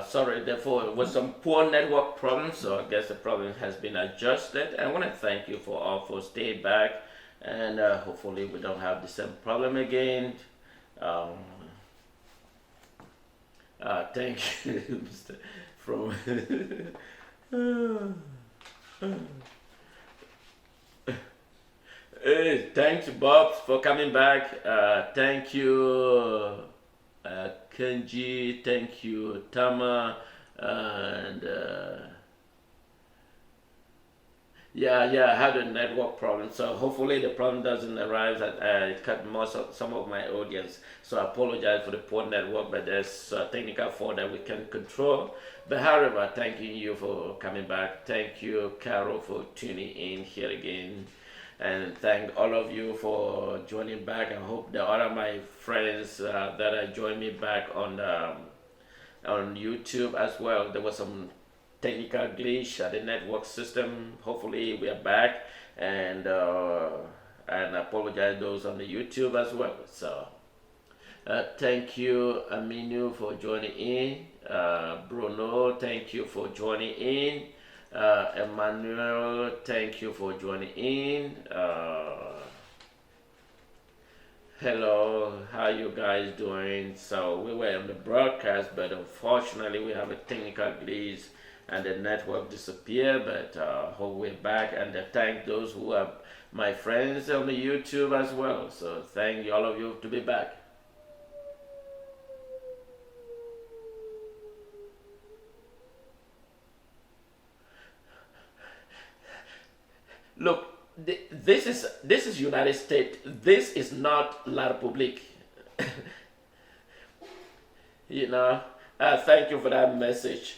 sorry, therefore, it was some poor network problems, so I guess the problem has been adjusted. I want to thank you for all for staying back, and hopefully we don't have the same problem again. Um, thank you, Mr. from. Hey, thanks, Bob, for coming back. Thank you, Kenji. Thank you, Tama, and yeah, I had a network problem, so hopefully the problem doesn't arise. It cut most of some of my audience, so I apologize for the poor network, but there's a technical fault that we can control. But however, thanking you for coming back. Thank you, Carol, for tuning in here again. And thank all of you for joining back. I hope the other my friends that are joined me back on YouTube as well. There was some technical glitch at the network system. Hopefully we are back, and I apologize those on the YouTube as well. So thank you, Aminu, for joining in. Bruno, thank you for joining in. Emmanuel, thank you for joining in. Hello, how you guys doing? So we were on the broadcast, but unfortunately we have a technical glitch and the network disappeared. But hope we're back, and thank those who are my friends on the YouTube as well. So thank all of you to be back. Look, this is United States. This is not La Republique. You know. Thank you for that message.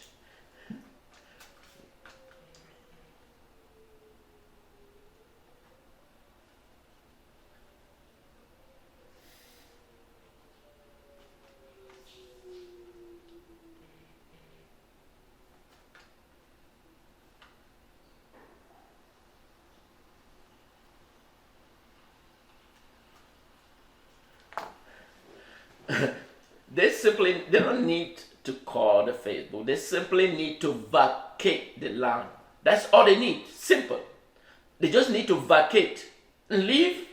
They don't need to call the Facebook. They simply need to vacate the land. That's all they need. Simple. They just need to vacate and leave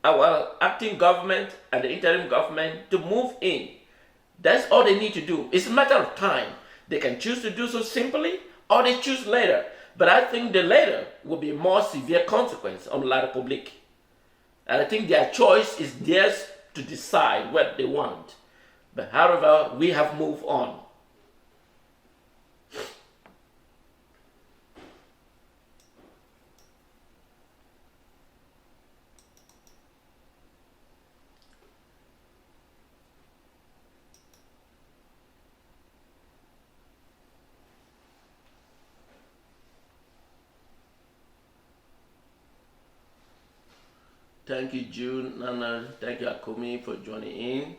our acting government and the interim government to move in. That's all they need to do. It's a matter of time. They can choose to do so simply, or they choose later. But I think the later will be more severe consequence on La Republique. And I think their choice is theirs to decide what they want. But however, we have moved on. Thank you, June, Nana. Thank you, Akumi, for joining in.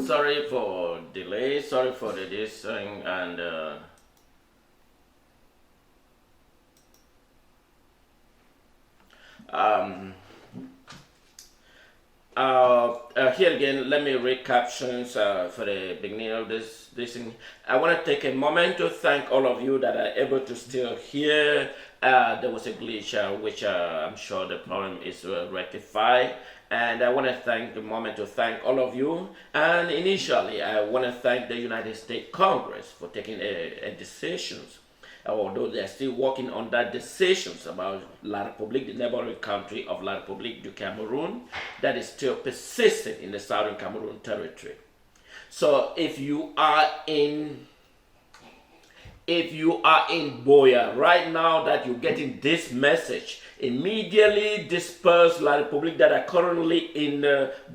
Sorry for delay. Sorry for the this thing and. Here again, let me read captions for the beginning of this thing. I want to take a moment to thank all of you that are able to still hear. There was a glitch, which I'm sure the problem is rectified. And I want to take a moment to thank all of you. And initially, I want to thank the United States Congress for taking a decisions, although they're still working on that decisions about La République, the neighboring country of La République du Cameroon, that is still persistent in the Southern Cameroon territory. So if you are in Boya right now that you're getting this message, immediately disperse La République that are currently in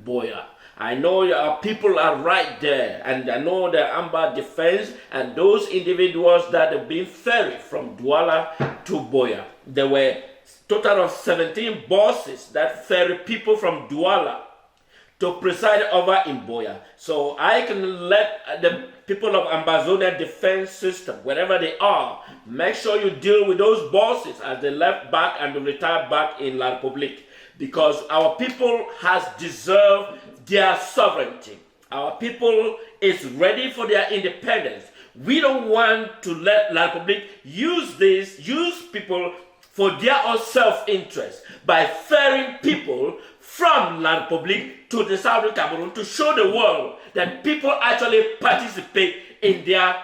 Boya. I know our people are right there, and I know the Amba defense and those individuals that have been ferried from Douala to Boya. There were a total of 17 buses that ferry people from Douala to preside over in Boya. So I can let the people of Ambazonian defense system, wherever they are, make sure you deal with those buses as they left back and they retire back in La République, because our people has deserved their sovereignty. Our people is ready for their independence. We don't want to let La République use people for their own self-interest by ferrying people from La République to the Southern Cameroon to show the world that people actually participate in their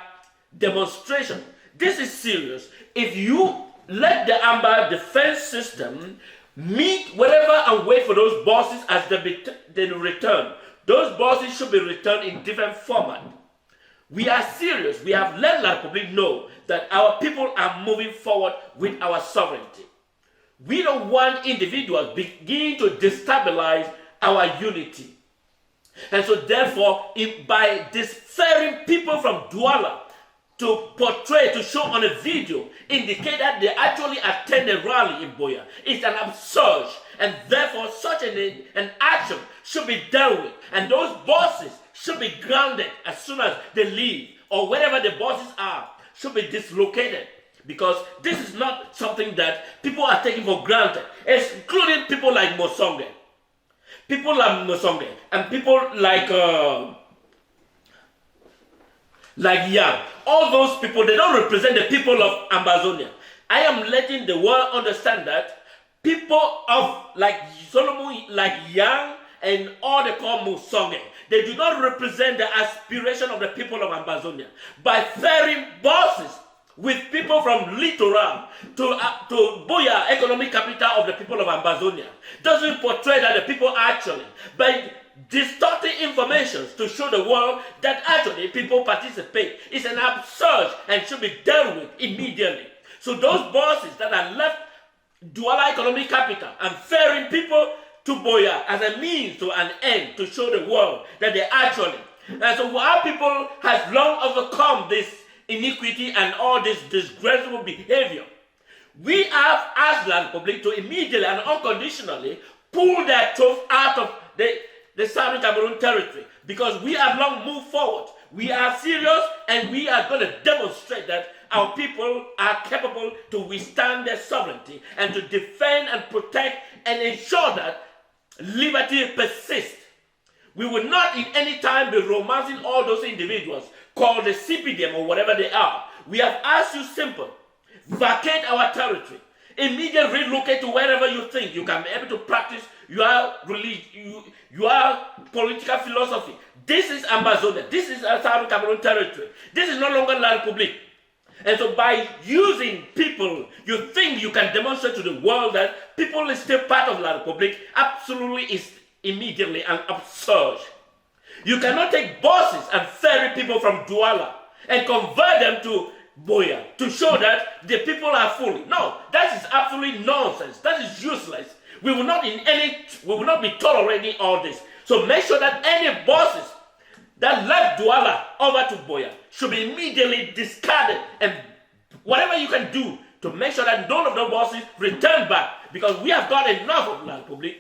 demonstration. This is serious. If you let the Amba defense system meet wherever and wait for those buses as they return, those buses should be returned in different format. We are serious. We have let La République know that our people are moving forward with our sovereignty. We don't want individuals beginning to destabilize our unity. And so therefore, by disferring people from Douala to portray, to show on a video, indicate that they actually attend a rally in Boya, it's an absurd, and therefore such an action should be dealt with, and those buses should be grounded as soon as they leave, or wherever the buses are, should be dislocated, because this is not something that people are taking for granted, including people like Mosonge. People like Mosonge, and people like Yang. All those people, they don't represent the people of Ambazonia. I am letting the world understand that people of like Solomon, like Yang, and all they call Musonge, they do not represent the aspiration of the people of Ambazonia. By ferrying buses with people from Littoral to Boya, economic capital of the people of Ambazonia, doesn't portray that the people actually, by distorting information to show the world that actually people participate, is an absurd and should be dealt with immediately. So those buses that are left Douala economic capital and ferrying people to Boya as a means to an end to show the world that they actually, and so our people has long overcome this iniquity and all this disgraceful behavior. We have asked La République to immediately and unconditionally pull their troops out of the Southern Cameroon territory, because we have long moved forward. We are serious, and we are going to demonstrate that our people are capable to withstand their sovereignty and to defend and protect and ensure that liberty persists. We will not in any time be romancing all those individuals called the CPDM or whatever they are. We have asked you simple: vacate our territory. Immediately relocate to wherever you think you can be able to practice your religion, your political philosophy. This is Ambazonia. This is Southern Cameroon territory. This is no longer La République. And so by using people, you think you can demonstrate to the world that people is still part of La République. Absolutely is immediately an absurd. You cannot take buses and ferry people from Douala and convert them to Boya to show that the people are fully. No, that is absolutely nonsense. That is useless. We will not be tolerating all this. So make sure that any buses that left Douala over to Boya should be immediately discarded, and whatever you can do to make sure that none of the buses return back, because we have got enough of La République.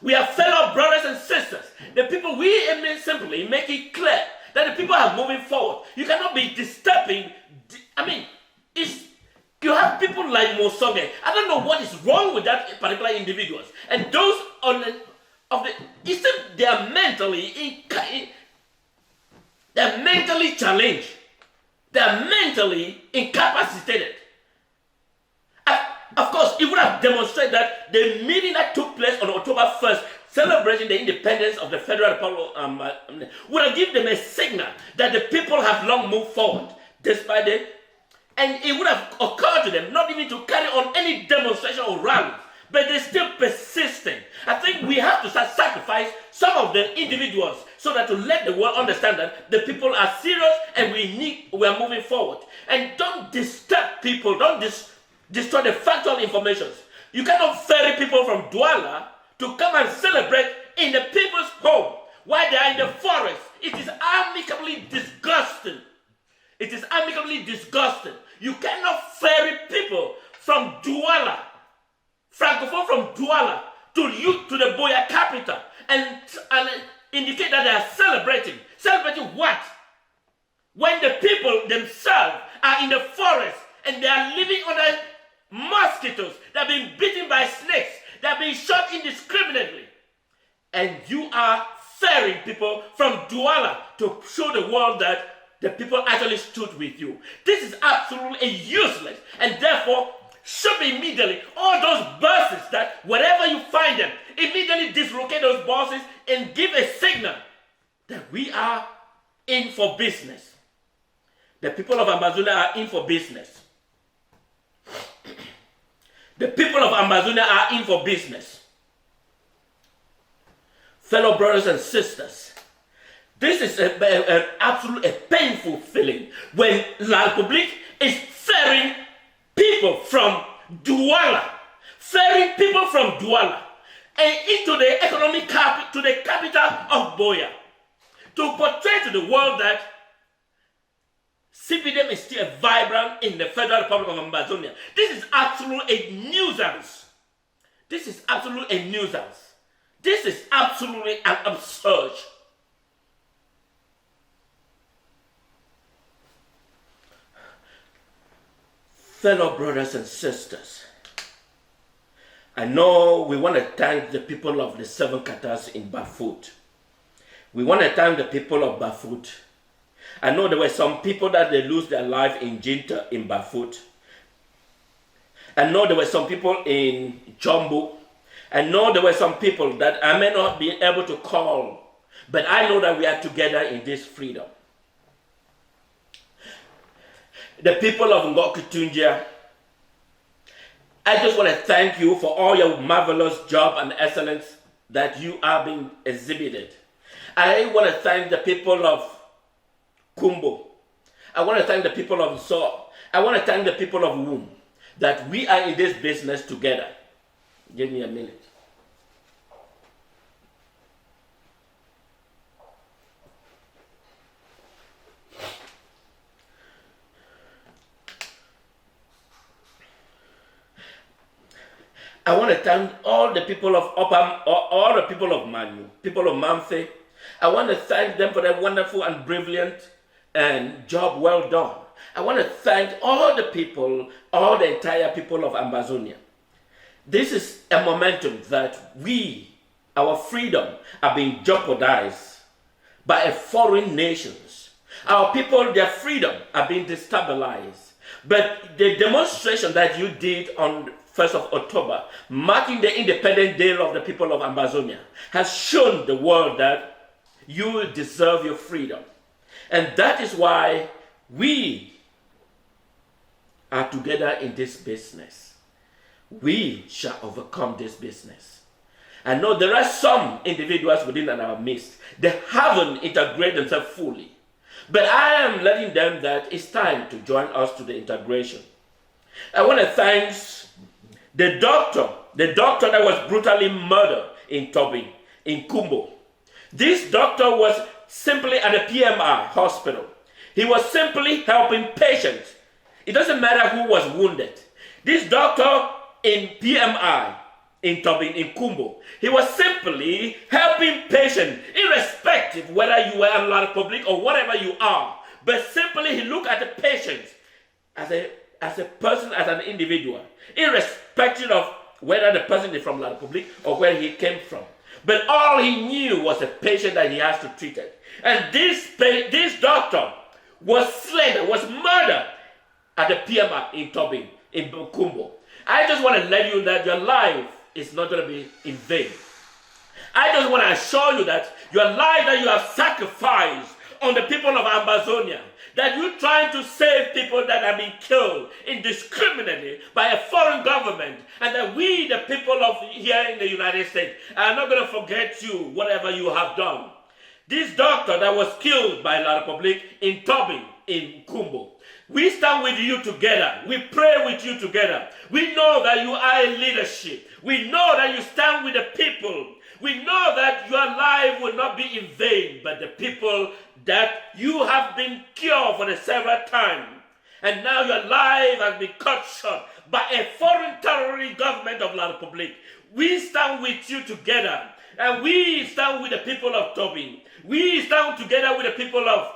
We are fellow brothers and sisters. The people, we aim simply make it clear that the people are moving forward. You cannot be disturbing. I mean, you have people like Mosonge. I don't know what is wrong with that particular individuals. And those they are mentally challenged. They are mentally incapacitated. Of course, it would have demonstrated that the meeting that took place on October 1st, celebrating the independence of the Federal Republic, would have given them a signal that the people have long moved forward, despite it. And it would have occurred to them not even to carry on any demonstration or rally, but they're still persisting. I think we have to sacrifice some of the individuals so that to let the world understand that the people are serious and we are moving forward. And don't disturb people, don't destroy the factual information. You cannot ferry people from Douala to come and celebrate in the people's home while they are in the forest. It is amicably disgusting. It is amicably disgusting. You cannot ferry people from Douala, Francophone from Douala, to the Boya capital and indicate that they are celebrating. Celebrating what? When the people themselves are in the forest and they are living under mosquitoes, they are being bitten by snakes, they are being shot indiscriminately. And you are ferrying people from Douala to show the world that the people actually stood with you. This is absolutely useless, and therefore should be immediately all those buses that wherever you find them, immediately dislocate those buses and give a signal that we are in for business. The people of Ambazonia are in for business. The people of Ambazonia are in for business. Fellow brothers and sisters, this is an absolute painful feeling when La République is ferrying people from Douala, and into the economic to the capital of Boya, to portray to the world that CPDM is still vibrant in the Federal Republic of Ambazonian. This is absolutely a nuisance. This is absolutely a nuisance. This is absolutely an absurd. Fellow brothers and sisters, I know we want to thank the people of the 7 Qatas in Bafut. We want to thank the people of Bafut. I know there were some people that they lose their life in Jinta in Bafut. I know there were some people in Jumbo. I know there were some people that I may not be able to call, but I know that we are together in this freedom. The people of Ngokutunja, I just want to thank you for all your marvelous job and excellence that you are being exhibited. I want to thank the people of Kumbo. I want to thank the people of So. I want to thank the people of Womb that we are in this business together. Give me a minute. I want to thank all the people of Opam, all the people of Manu, people of Mamfe. I want to thank them for their wonderful and brilliant and job well done. I want to thank all the people, all the entire people of Ambazonia. This is a momentum that our freedom, are being jeopardized by foreign nations. Our people, their freedom, are being destabilized. But the demonstration that you did on 1st of October, marking the independent day of the people of Ambazonia, has shown the world that you deserve your freedom. And that is why we are together in this business. We shall overcome this business. I know there are some individuals within our midst, they haven't integrated themselves fully. But I am letting them that it's time to join us to the integration. I want to thank the doctor that was brutally murdered in Tobin, in Kumbo. This doctor was simply at a PMI hospital. He was simply helping patients. It doesn't matter who was wounded. This doctor in PMI in Tobin, in Kumbo. He was simply helping patients, irrespective whether you were in La Republic or whatever you are. But simply he looked at the patient as a person, as an individual, irrespective of whether the person is from La Republic or where he came from. But all he knew was the patient that he has to treat it. And this doctor was slain, was murdered at the PMR in Tobin, in Kumbo. I just want to let you know that your life is not going to be in vain. I just want to assure you that your life that you have sacrificed on the people of Ambazonia, that you're trying to save people that have been killed indiscriminately by a foreign government, and that we, the people of here in the United States, are not going to forget you, whatever you have done. This doctor that was killed by La Republique in Tobin, in Kumbo, we stand with you together. We pray with you together. We know that you are a leadership. We know that you stand with the people. We know that your life will not be in vain, but the people that you have been cured for the several times, and now your life has been cut short by a foreign terrorist government of La Republique. We stand with you together, and we stand with the people of Tobin. We stand together with the people of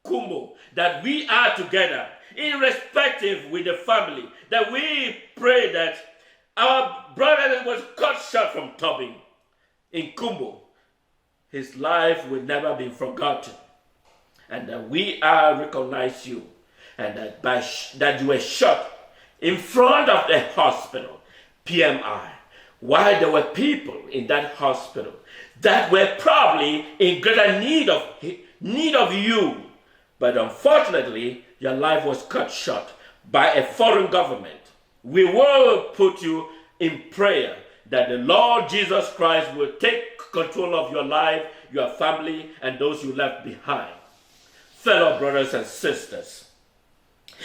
Kumbo, that we are together, irrespective with the family, that we pray that our brother that was cut short from Tobin in Kumbo, his life will never be forgotten, and that we are recognize you, and that that you were shot in front of the hospital, PMI, while there were people in that hospital that were probably in greater need of you. But unfortunately, your life was cut short by a foreign government. We will put you in prayer that the Lord Jesus Christ will take control of your life, your family, and those you left behind. Fellow brothers and sisters,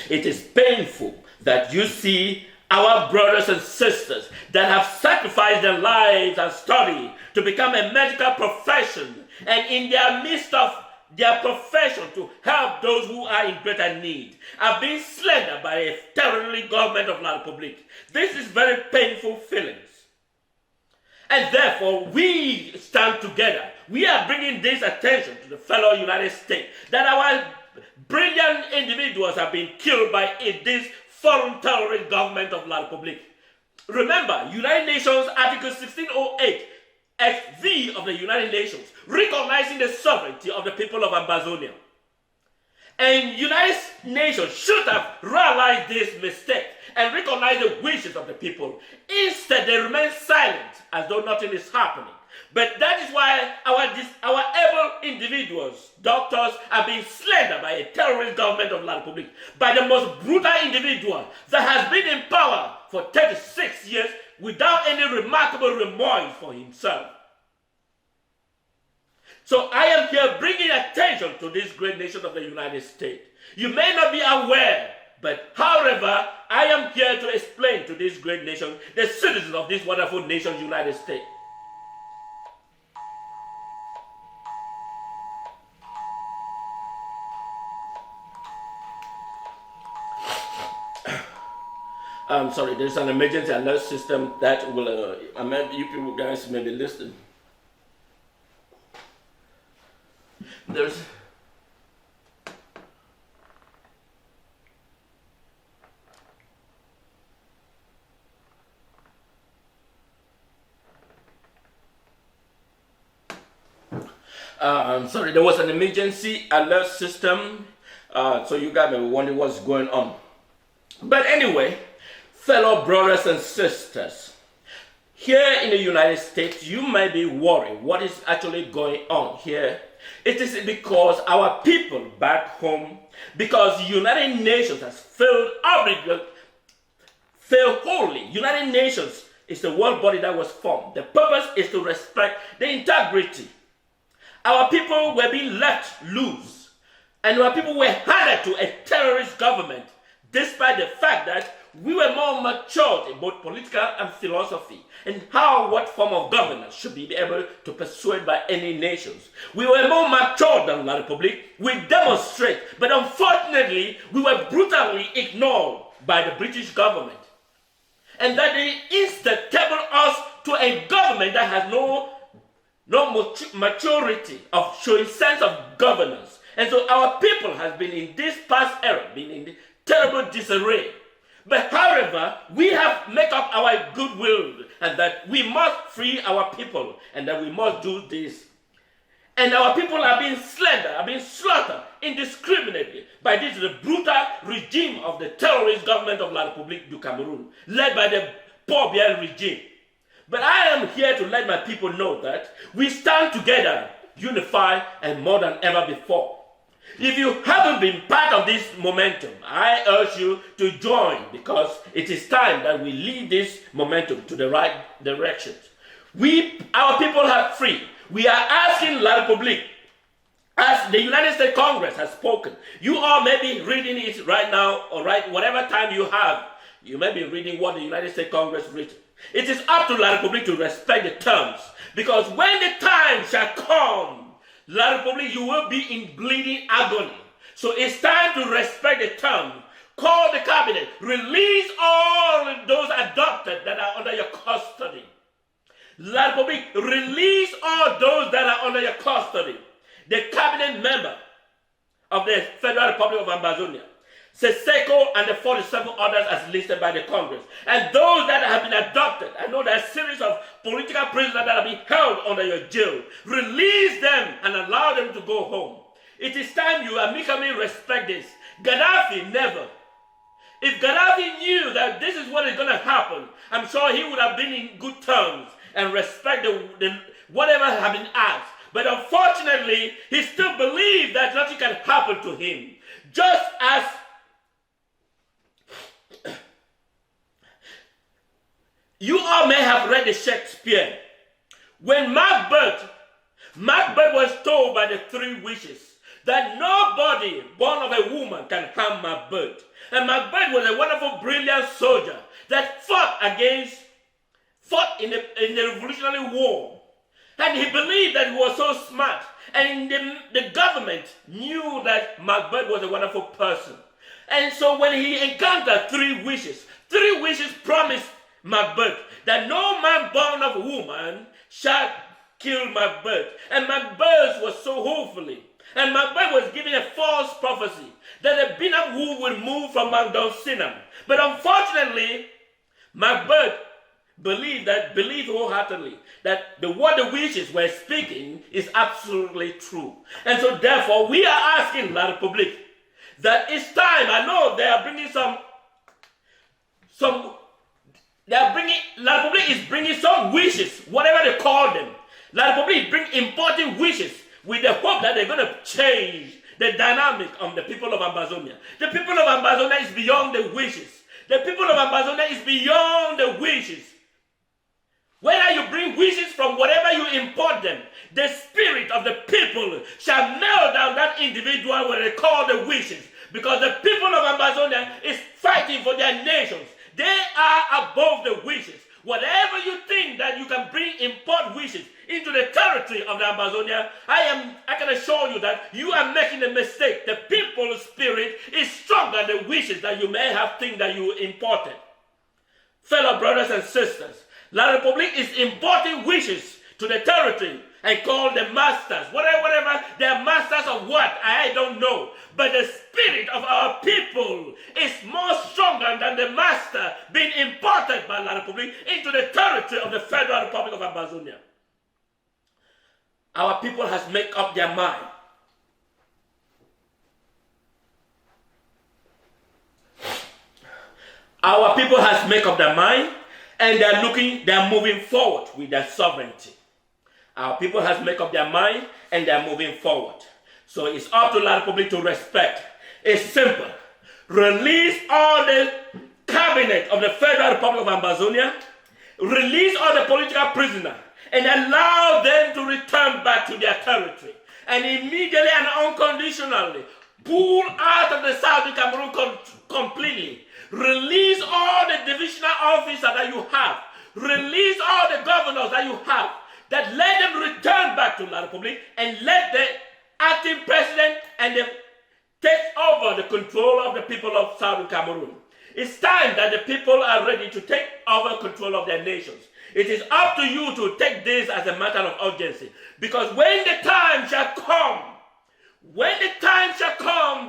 it is painful that you see our brothers and sisters that have sacrificed their lives and study to become a medical profession, and in their midst of their profession to help those who are in greater need, are being slandered by a terrorist government of La Republique. This is very painful feelings. And therefore, we stand together. We are bringing this attention to the fellow United States, that our brilliant individuals have been killed by this foreign terrorist government of La Republique. Remember, United Nations Article 1608, XV of the United Nations, recognizing the sovereignty of the people of Ambazonia. And United Nations should have realized this mistake and recognized the wishes of the people. Instead, they remain silent as though nothing is happening. But that is why our able individuals, doctors, are being slandered by a terrorist government of La Republique, by the most brutal individual that has been in power for 36 years without any remarkable remorse for himself. So I am here bringing attention to this great nation of the United States. You may not be aware, but however, I am here to explain to this great nation, the citizens of this wonderful nation, United States. I'm sorry, there's an emergency alert system that will, you people guys may be listening. There's I'm sorry, there was an emergency alert system, so you guys may be wondering what's going on. But anyway, fellow brothers and sisters, here in the United States, you may be worried what is actually going on here. It is because our people back home, because the United Nations has failed wholly. United Nations is the world body that was formed. The purpose is to respect the integrity. Our people were being left loose, and our people were handed to a terrorist government, despite the fact that we were more matured in both political and philosophy, and what form of governance should be able to persuade by any nations. We were more matured than La Republique. We demonstrate, but unfortunately, we were brutally ignored by the British government. And that they instead tabled us a government that has no maturity of showing sense of governance. And so our people has been in this past era, been in terrible disarray. But however, we have made up our goodwill and that we must free our people and that we must do this. And our people are being slandered, are being slaughtered indiscriminately by this brutal regime of the terrorist government of La Republique du Cameroon, led by the Paul Biya regime. But I am here to let my people know that we stand together, unified, and more than ever before. If you haven't been part of this momentum, I urge you to join because it is time that we lead this momentum to the right directions. Our people are free. We are asking La Republique, as the United States Congress has spoken. You all may be reading it right now or whatever time you have. You may be reading what the United States Congress written. It is up to La Republique to respect the terms because when the time shall come, La Republique, you will be in bleeding agony. So it's time to respect the term. Call the cabinet. Release all those adopted that are under your custody. La Republique, release all those that are under your custody. The cabinet member of the Federal Republic of Ambazonian, Seseko and the 47 others as listed by the Congress. And those that have been adopted, I know there are a series of political prisoners that have been held under your jail. Release them and allow them to go home. It is time you amicably respect this. Gaddafi never. If Gaddafi knew that this is what is going to happen, I'm sure he would have been in good terms and respect whatever had been asked. But unfortunately, he still believes that nothing can happen to him. Just as you all may have read the Shakespeare. When Macbeth was told by the three wishes that nobody born of a woman can harm Macbeth. And Macbeth was a wonderful, brilliant soldier that fought in the Revolutionary War. And he believed that he was so smart. And the government knew that Macbeth was a wonderful person. And so when he encountered three wishes promised Macbeth that no man born of a woman shall kill Macbeth. And Macbeth was so hopefully. And Macbeth was given a false prophecy that the Binam wood would move from Mount Sinam. But unfortunately, Macbeth believed wholeheartedly that what the wishes were speaking is absolutely true. And so therefore, we are asking La Republique that it's time. I know they are bringing La Republique is bringing some wishes, whatever they call them. La Republique bring important wishes with the hope that they're going to change the dynamic of the people of Ambazonia. The people of Ambazonia is beyond the wishes. The people of Ambazonia is beyond the wishes. Whether you bring wishes from whatever you import them, the spirit of the people shall melt down that individual when they call the wishes. Because the people of Ambazonia is fighting for their nations. They are above the wishes. Whatever you think that you can bring import wishes into the territory of the Ambazonia, I can assure you that you are making a mistake. The people's spirit is stronger than the wishes that you may have think that you imported. Fellow brothers and sisters, La Republique is importing wishes to the territory and call them masters. Whatever, they are masters of what? I don't know. But the spirit of our people is more stronger than the master being imported by La Republique into the territory of the Federal Republic of Ambazonian. Our people has made up their mind. Our people has made up their mind and they are moving forward with their sovereignty. Our people has made up their mind and they are moving forward. So it's up to La Republique to respect. It's simple. Release all the cabinet of the Federal Republic of Ambazonia. Release all the political prisoners and allow them to return back to their territory. And immediately and unconditionally pull out of the Southern Cameroon completely. Release all the divisional officers that you have. Release all the governors that you have. That let them return back to La Republique and let the acting president and take over the control of the people of Southern Cameroon. It's time that the people are ready to take over control of their nations. It is up to you to take this as a matter of urgency. Because when the time shall come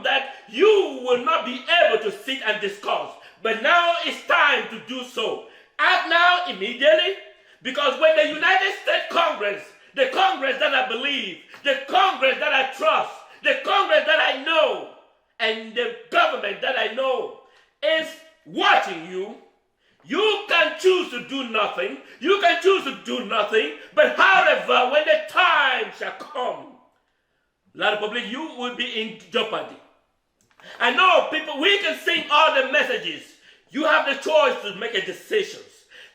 that you will not be able to sit and discuss, but now it's time to do so. Act now immediately, because when the United States Congress, the Congress that I believe, the Congress that I trust, the Congress that I know, and the government that I know is watching you, you can choose to do nothing. You can choose to do nothing. But however, when the time shall come, La Republic, you will be in jeopardy. I know people, we can sing all the messages. You have the choice to make a decision.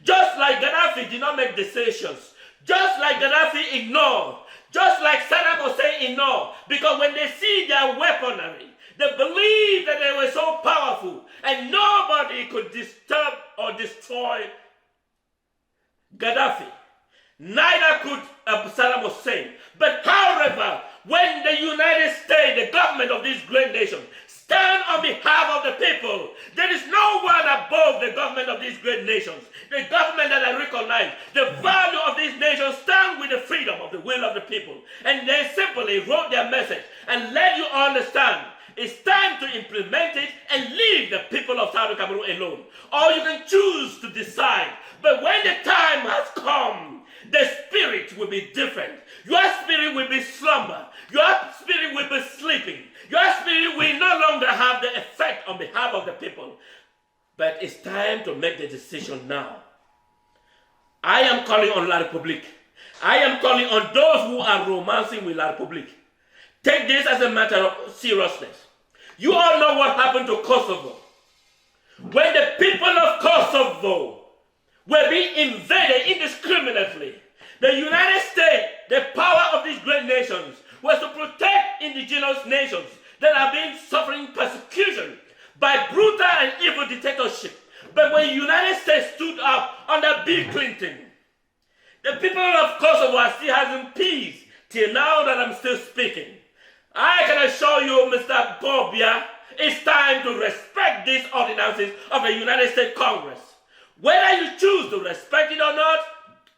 Just like Gaddafi did not make decisions. Just like Gaddafi ignored. Just like Saddam Hussein ignored. Because when they see their weaponry, they believe that they were so powerful and nobody could disturb or destroy Gaddafi. Neither could Saddam Hussein. But however, when the United States, the government of this great nation, stand on behalf of the people, there is no one above the government of these great nations. The government that I recognize, the value of these nations stand with the freedom of the will of the people. And they simply wrote their message and let you understand it's time to implement it and leave the people of Southern Cameroon alone. Or you can choose to decide. But when the time has come, the spirit will be different. Your spirit will be slumber. Your spirit will be sleeping. Your spirit will no longer have the effect on behalf of the people. But it's time to make the decision now. I am calling on La Republique. I am calling on those who are romancing with La Republique. Take this as a matter of seriousness. You all know what happened to Kosovo. When the people of Kosovo were being invaded indiscriminately, the United States, the power of these great nations, was to protect indigenous nations that have been suffering persecution by brutal and evil dictatorship. But when the United States stood up under Bill Clinton, the people of Kosovo are still having peace till now that I'm still speaking. I can assure you, Mr. Bobia, it's time to respect these ordinances of the United States Congress. Whether you choose to respect it or not,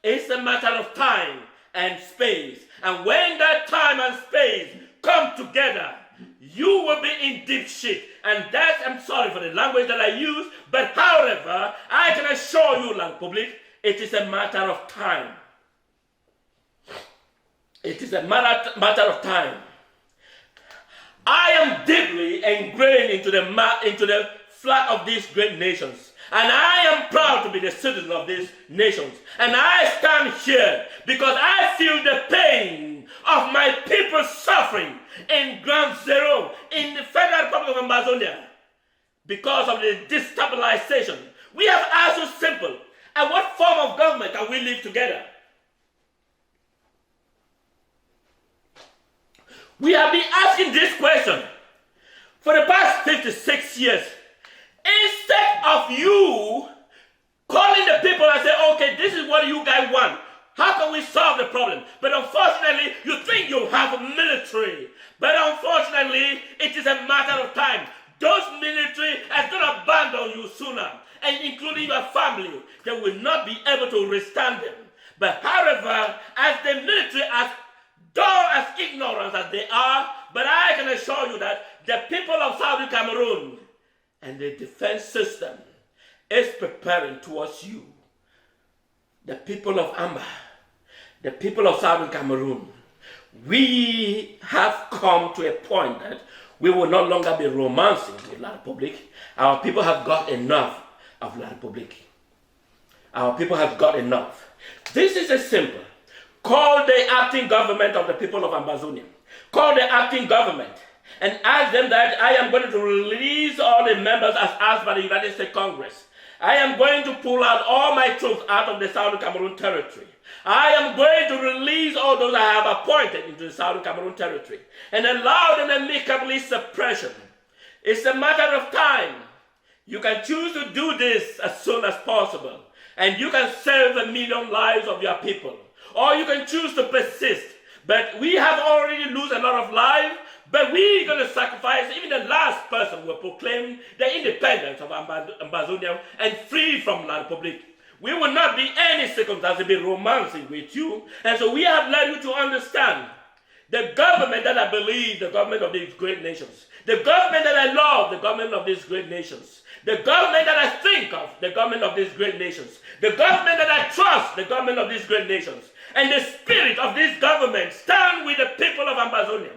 it's a matter of time and space. And when that time and space come together, you will be in deep shit. And that's, I'm sorry for the language that I use, but however, I can assure you, La Republique, it is a matter of time. It is a matter of time. I am deeply ingrained into the flag of these great nations. And I am proud to be the citizen of these nations. And I stand here because I feel the pain of my people suffering in Ground Zero, in the Federal Republic of Ambazonian, because of the destabilization. We have asked you simple, at what form of government can we live together? We have been asking this question for the past 56 years. Instead of you calling the people and say, okay, this is what you guys want. How can we solve the problem? But unfortunately, you think you have a military. But unfortunately, it is a matter of time. Those military are going to abandon you sooner, and including your family. They will not be able to withstand them. But however, as the military, as dull as ignorant as they are, but I can assure you that the people of Southern Cameroon and the defense system is preparing towards you. The people of Amba, the people of Southern Cameroon, we have come to a point that we will no longer be romancing with La Republique. Our people have got enough of La Republique. Our people have got enough. This is a simple. Call the acting government of the people of Ambazonian. Call the acting government and ask them that I am going to release all the members as asked by the United States Congress. I am going to pull out all my troops out of the Southern Cameroon territory. I am going to release all those I have appointed into the Southern Cameroon territory and allow them amicably suppression. It's a matter of time. You can choose to do this as soon as possible, and you can save 1 million lives of your people. Or you can choose to persist. But we have already lost a lot of lives, But we're going to sacrifice, even the last person will proclaim the independence of Ambazonian and free from La Republic. We will not be any circumstance to be romancing with you. And so we have led you to understand the government that I believe, the government of these great nations. The government that I love, the government of these great nations. The government that I think of, the government of these great nations. The government that I trust, the government of these great nations. And the spirit of this government stand with the people of Ambazonia.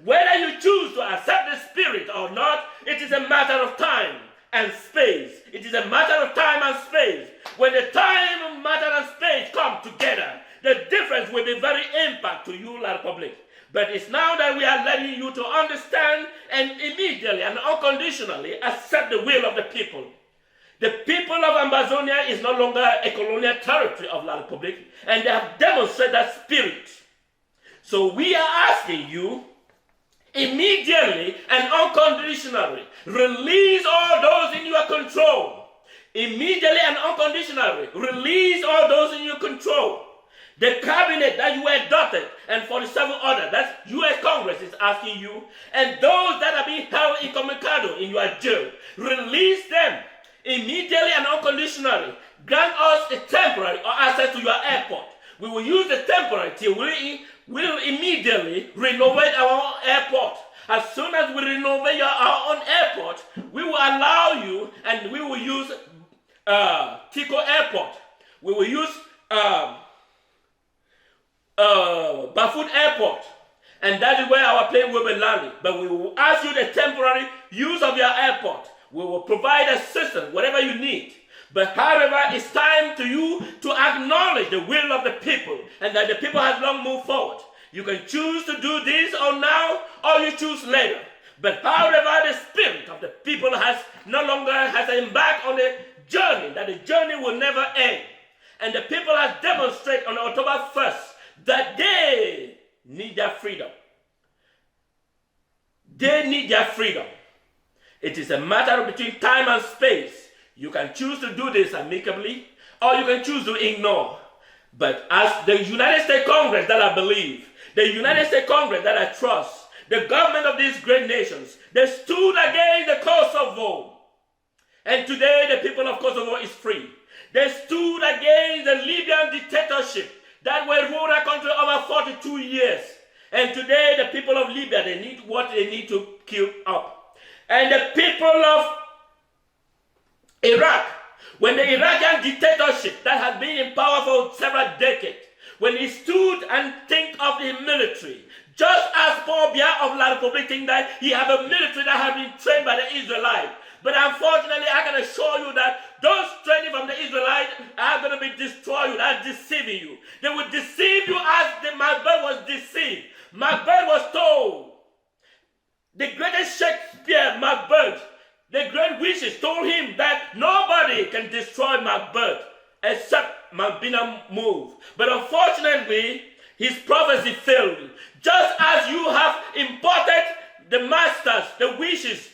Whether you choose to accept the spirit or not, it is a matter of time and space. It is a matter of time and space. When the time, matter, and space come together, the difference will be very impact to you, La Republic. But it's now that we are letting you to understand and immediately and unconditionally accept the will of the people. The people of Ambazonia is no longer a colonial territory of La Republic, and they have demonstrated that spirit. So we are asking you immediately and unconditionally, release all those in your control. Immediately and unconditionally, release all those in your control. The cabinet that you adopted and 47 others, that's U.S. Congress is asking you, and those that are being held incommunicado in your jail, release them immediately and unconditionally. Grant us a temporary or access to your airport. We will use the temporary till we will immediately renovate our own airport. As soon as we renovate our own airport, we will allow you, and we will use Tico Airport. We will use Bafut Airport, and that is where our plane will be landing. But we will ask you the temporary use of your airport. We will provide assistance, whatever you need. But however, it's time to you to acknowledge the will of the people, and that the people has long moved forward. You can choose to do this or now, or you choose later. But however, the spirit of the people has no longer has embarked on a journey, that the journey will never end. And the people has demonstrated on October 1st that they need their freedom. They need their freedom. It is a matter between time and space. You can choose to do this amicably, or you can choose to ignore. But as the United States Congress that I believe, the United States Congress that I trust, the government of these great nations, they stood against the Kosovo. And today the people of Kosovo is free. They stood against the Libyan dictatorship that were ruled our country over 42 years. And today the people of Libya, they need what they need to keep up. And the people of Iraq, when the Iraqi dictatorship that has been in power for several decades, when he stood and think of the military, just as Paul Biya of La Republique think that he have a military that has been trained by the Israelites. But unfortunately, I can assure you that those training from the Israelites are going to be destroying you, that's deceiving you. They will deceive you as Macbeth was deceived. Macbeth was told, the greatest Shakespeare, Macbeth, the great witches told him that nobody can destroy Macbeth except Mabina move. But unfortunately, his prophecy failed. Just as you have imported the masters, the witches,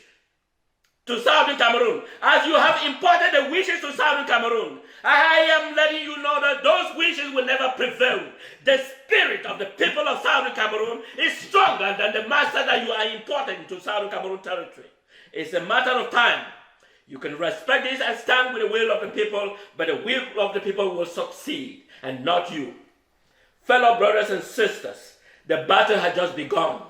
to Southern Cameroon, as you have imported the witches to Southern Cameroon, I am letting you know that those witches will never prevail. The spirit of the people of Southern Cameroon is stronger than the master that you are importing to Southern Cameroon territory. It's a matter of time. You can respect this and stand with the will of the people, but the will of the people will succeed, and not you. Fellow brothers and sisters, the battle has just begun.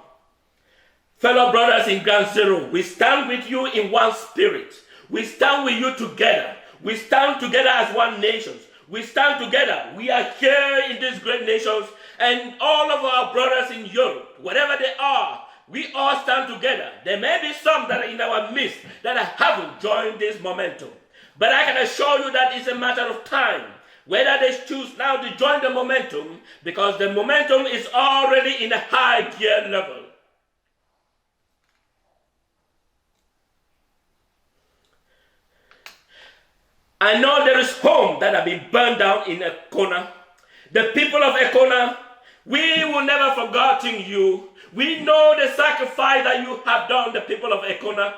Fellow brothers in Ground Zero, we stand with you in one spirit. We stand with you together. We stand together as one nation. We stand together. We are here in these great nations, and all of our brothers in Europe, whatever they are, we all stand together. There may be some that are in our midst that haven't joined this momentum. But I can assure you that it's a matter of time whether they choose now to join the momentum, because the momentum is already in a high gear level. I know there is home that have been burned down in Ekona. The people of Ekona, we will never forgotten you. We know the sacrifice that you have done, the people of Ekona.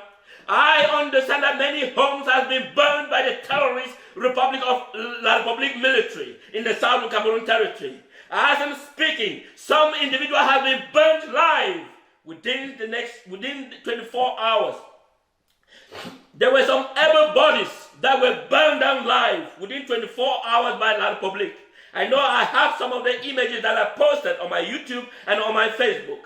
I understand that many homes have been burned by the terrorist Republic of La Republique military in the Southern Cameroon territory. As I'm speaking, some individuals have been burnt live within 24 hours, there were some able bodies that were burned down live within 24 hours by La Republic. I know I have some of the images that I posted on my YouTube and on my Facebook.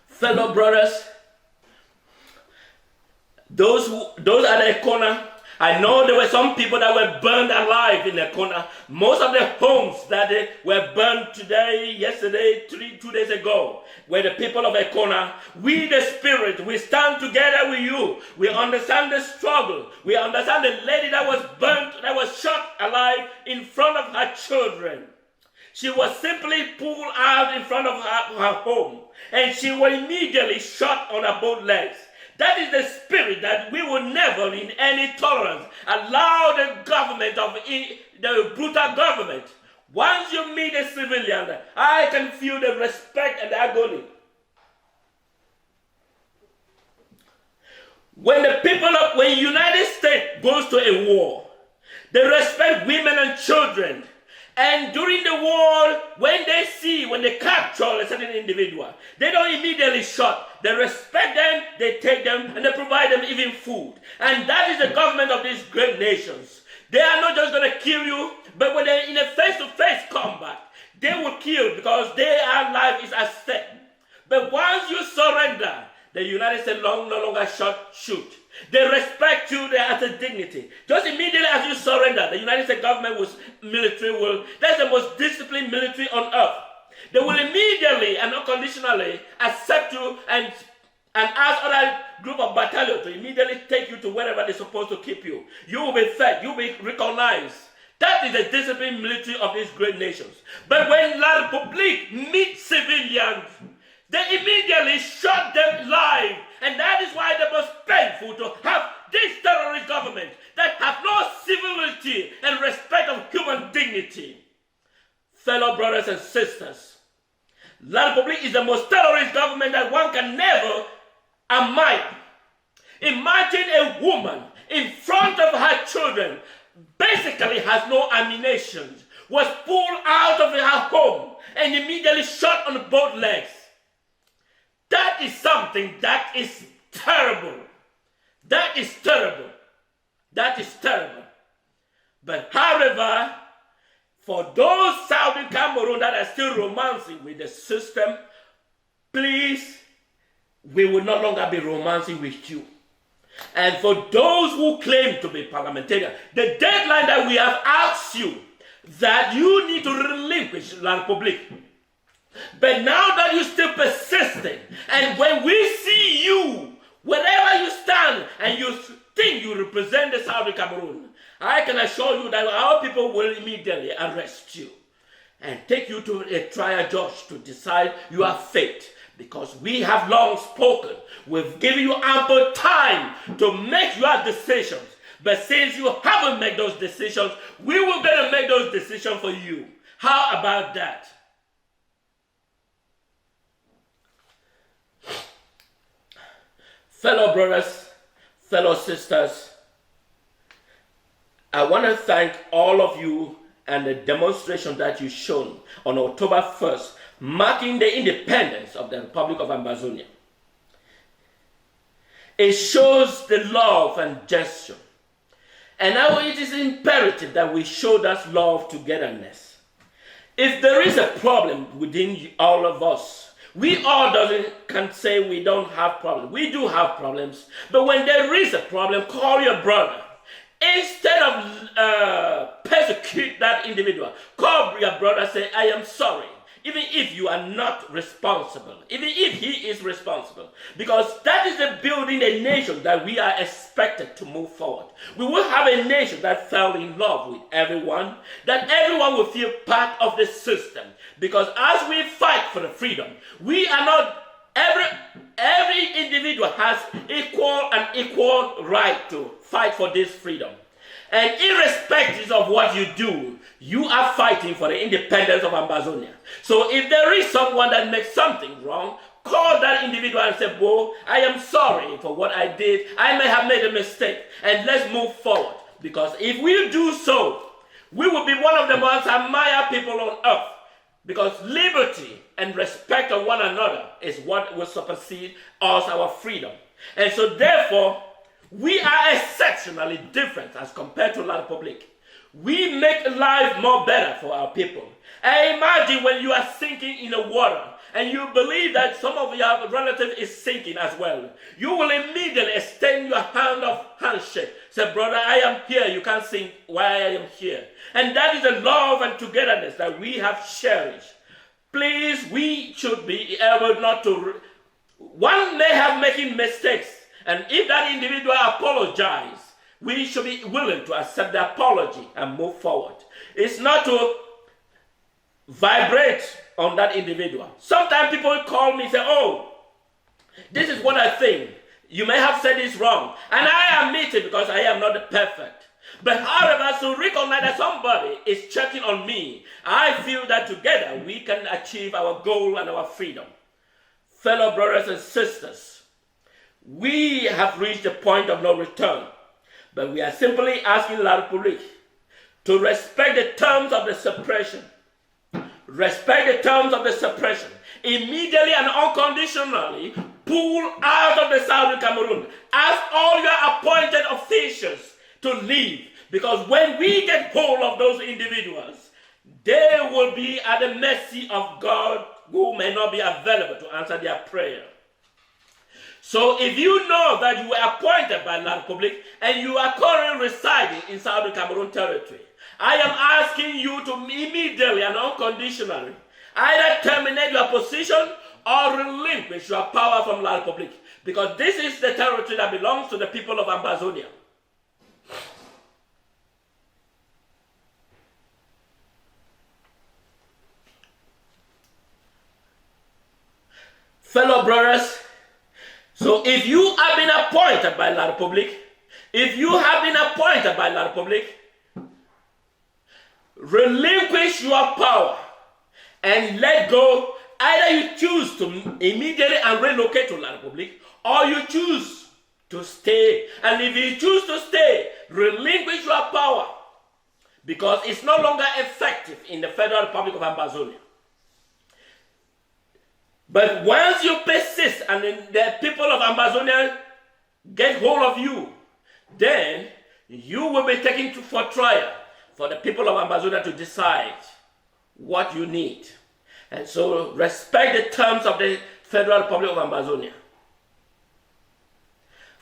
Fellow brothers, those at the corner, I know there were some people that were burned alive in the corner. Most of the homes that were burned today, yesterday, 2 days ago, were the people of the corner. We, the Spirit, we stand together with you. We understand the struggle. We understand the lady that was burnt, that was shot alive in front of her children. She was simply pulled out in front of her home, and she was immediately shot on her both legs. That is the spirit that we will never, in any tolerance, allow the government of the brutal government. Once you meet a civilian, I can feel the respect and the agony. When the United States goes to a war, they respect women and children. And during the war, when they capture a certain individual, they don't immediately shoot. They respect them, they take them, and they provide them even food. And that is the government of these great nations. They are not just going to kill you, but when they're in a face-to-face combat, they will kill because their life is at stake. But once you surrender, the United States no longer shoot. They respect you, they have a dignity. Just immediately as you surrender, the United States government that's the most disciplined military on earth. They will immediately and unconditionally accept you and ask other group of battalions to immediately take you to wherever they're supposed to keep you. You will be fed, you will be recognized. That is the disciplined military of these great nations. But when La Republique meets civilians, they immediately shot them live. And that is why the most painful to have this terrorist government that have no civility and respect of human dignity. Fellow brothers and sisters, La Republique is the most terrorist government that one can never admire. Imagine a woman in front of her children, basically has no ammunition, was pulled out of her home and immediately shot on both legs. That is something that is terrible. That is terrible. That is terrible. But however, for those Southern Cameroons that are still romancing with the system, please, we will no longer be romancing with you. And for those who claim to be parliamentarian, the deadline that we have asked you, that you need to relinquish La Republique. But now that you're still persisting, and when we see you, wherever you stand, and you think you represent the Southern Cameroon, I can assure you that our people will immediately arrest you and take you to a trial judge to decide your fate. Because we have long spoken. We've given you ample time to make your decisions. But since you haven't made those decisions, we will better make those decisions for you. How about that? Fellow brothers, fellow sisters, I want to thank all of you and the demonstration that you've shown on October 1st, marking the independence of the Republic of Ambazonian. It shows the love and gesture. And now it is imperative that we show that love togetherness. If there is a problem within all of us, we all can say we don't have problems. We do have problems. But when there is a problem, call your brother. Instead of persecute that individual, call your brother, say, I am sorry. Even if you are not responsible, even if he is responsible, because that is the building a nation that we are expected to move forward. We will have a nation that fell in love with everyone, that everyone will feel part of the system. Because as we fight for the freedom, we are not, every individual has equal right to fight for this freedom. And irrespective of what you do, you are fighting for the independence of Ambazonia. So if there is someone that makes something wrong, call that individual and say, "Bo, I am sorry for what I did. I may have made a mistake, and let's move forward." Because if we do so, we will be one of the most admired people on earth. Because liberty and respect of one another is what will supersede us, our freedom. And so therefore, we are exceptionally different as compared to La Republique. We make life more better for our people. And imagine when you are sinking in the water and you believe that some of your relative is sinking as well. You will immediately extend your hand of handshake. Say, "Brother, I am here. You can't sink while I am here." And that is the love and togetherness that we have cherished. Please, we should be able not to... One may have making mistakes. And if that individual apologizes, we should be willing to accept the apology and move forward. It's not to vibrate on that individual. Sometimes people call me and say, "Oh, this is what I think. You may have said this wrong." And I admit it because I am not perfect. But however, to recognize that somebody is checking on me, I feel that together we can achieve our goal and our freedom. Fellow brothers and sisters, we have reached the point of no return, but we are simply asking La Republique to respect the terms of the suppression. Respect the terms of the suppression. Immediately and unconditionally pull out of the Southern Cameroon. Ask all your appointed officials to leave. Because when we get hold of those individuals, they will be at the mercy of God, who may not be available to answer their prayer. So if you know that you were appointed by La Republique and you are currently residing in Southern Cameroon territory, I am asking you to immediately and unconditionally either terminate your position or relinquish your power from La Republique, because this is the territory that belongs to the people of Ambazonia. Fellow brothers, so if you have been appointed by La Republique, relinquish your power and let go. Either you choose to immediately and relocate to La Republique, or you choose to stay. And if you choose to stay, relinquish your power, because it's no longer effective in the Federal Republic of Ambazonian. But once you persist and the people of Ambazonia get hold of you, then you will be taken for trial for the people of Ambazonia to decide what you need. And so respect the terms of the Federal Republic of Ambazonia.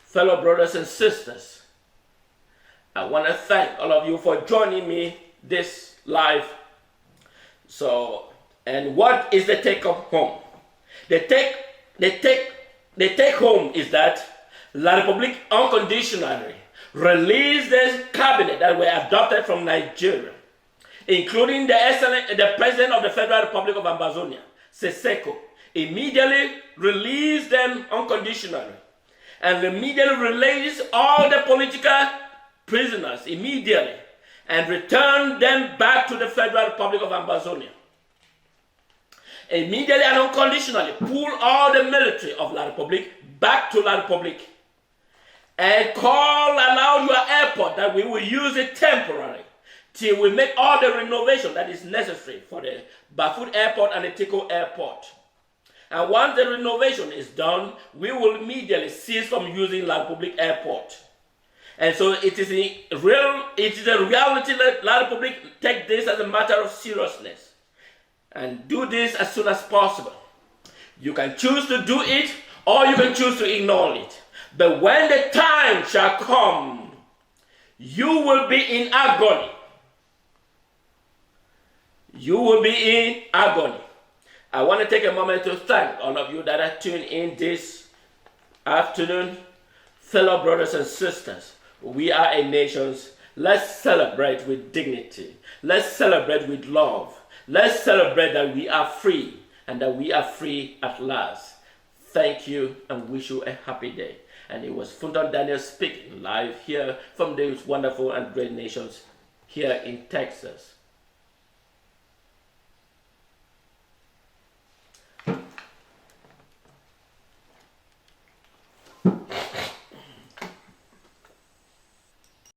Fellow brothers and sisters, I want to thank all of you for joining me this live. So, and what is the take home? The take home is that La Republique unconditionally released the cabinet that were adopted from Nigeria, including the President of the Federal Republic of Ambazonia, Seseko, immediately released them unconditionally, and immediately released all the political prisoners immediately, and returned them back to the Federal Republic of Ambazonia. Immediately and unconditionally pull all the military of La Republique back to La Republique, and allow your airport that we will use it temporarily till we make all the renovation that is necessary for the Bafut Airport and the Tiko Airport. And once the renovation is done, we will immediately cease from using La Republique Airport. And so it is a reality that La Republique take this as a matter of seriousness and do this as soon as possible. You can choose to do it, or you can choose to ignore it. But when the time shall come, you will be in agony. You will be in agony. I want to take a moment to thank all of you that are tuned in this afternoon. Fellow brothers and sisters, we are a nation. Let's celebrate with dignity. Let's celebrate with love. Let's celebrate that we are free, and that we are free at last. Thank you, and wish you a happy day. And it was Funton Daniel speaking live here from these wonderful and great nations here in Texas.